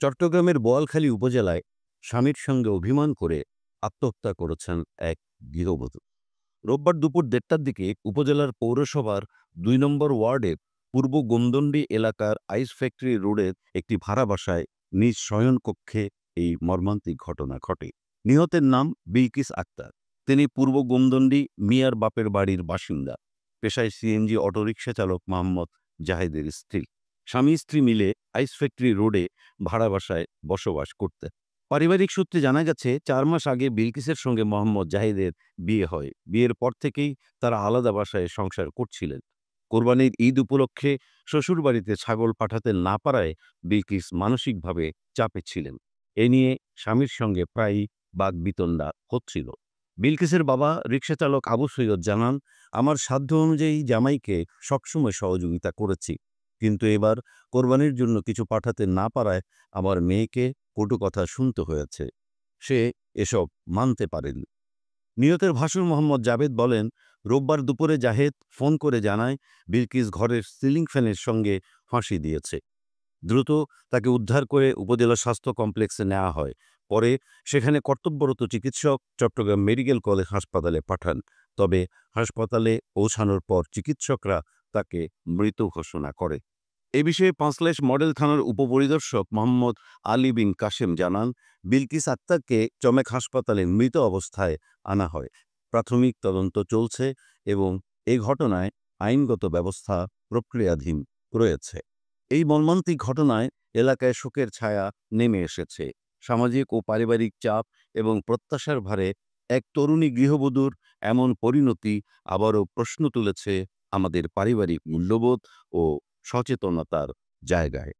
চট্টগ্রামের বোয়ালখালী উপজেলায় স্বামীর সঙ্গে অভিমান করে আত্মহত্যা করেছেন এক গৃহবধূ। রোববার দুপুর ১:৩০টার দিকে উপজেলার পৌরসভার ২ নম্বর ওয়ার্ডের পূর্ব গোমদণ্ডী এলাকার আইস ফ্যাক্টরি রোডের একটি ভাড়া বাসায় নিজ শয়নকক্ষে এই মর্মান্তিক ঘটনা ঘটে। নিহতের নাম বিলকিস আক্তার। তিনি পূর্ব গোমদণ্ডী মিয়ার বাপের বাড়ির বাসিন্দা। পেশায় সিএনজি অটোরিকশা চালক মোহাম্মদ জাহেদের স্ত্রী। স্বামী স্ত্রী মিলে আইস ফ্যাক্টরি রোডে ভাড়া বাসায় বসবাস করতেন। পারিবারিক সূত্রে জানা গেছে ৪ মাস আগে বিলকিসের সঙ্গে মোহাম্মদ জাহিদের বিয়ে হয়। বিয়ের পর থেকেই তারা আলাদা বাসায় সংসার করছিলেন। কোরবানির ঈদ উপলক্ষে শ্বশুরবাড়িতে ছাগল পাঠাতে না পারায় বিলকিস মানসিকভাবে চাপে ছিলেন। এ নিয়ে স্বামীর সঙ্গে প্রায়ই বাকবিতণ্ডা হচ্ছিল। বিলকিসের বাবা রিকশাচালক আবু সৈয়দ জানান, আমার সাধ্য অনুযায়ী জামাইকে সবসময় সহযোগিতা করেছি, কিন্তু এবার কোরবানির জন্য কিছু পাঠাতে না পারায় আমার মেয়েকে কটু কথা শুনতে হয়েছে। সে এসব মানতে পারেনি। নিহতের ভাসুর মোহাম্মদ জাবেদ বলেন, রোববার দুপুরে জাহেদ ফোন করে জানায় বিলকিস ঘরের সিলিং ফ্যানের সঙ্গে ফাঁসি দিয়েছে। দ্রুত তাকে উদ্ধার করে উপজেলা স্বাস্থ্য কমপ্লেক্সে নেওয়া হয়। পরে সেখানে কর্তব্যরত চিকিৎসক চট্টগ্রাম মেডিকেল কলেজ হাসপাতালে পাঠান। তবে হাসপাতালে পৌঁছানোর পর চিকিৎসকরা তাকে মৃত ঘোষণা করে। এ বিষয়ে পাঁচলাইশ মডেল থানার উপপরিদর্শক মোহাম্মদ আলী বিন কাশেম জানান, বিলকিস আক্তারকে চমেক হাসপাতালে মৃত অবস্থায় আনা হয়। প্রাথমিক তদন্ত চলছে এবং এই ঘটনায় আইনগত ব্যবস্থা প্রক্রিয়াধীন রয়েছে। এই মর্মান্তিক ঘটনায় এলাকায় শোকের ছায়া নেমে এসেছে। সামাজিক ও পারিবারিক চাপ এবং প্রত্যাশার ভারে এক তরুণী গৃহবধূর এমন পরিণতি আবারও প্রশ্ন তুলেছে আমাদের পারিবারিক মূল্যবোধ ও সচেতনতার জায়গায়।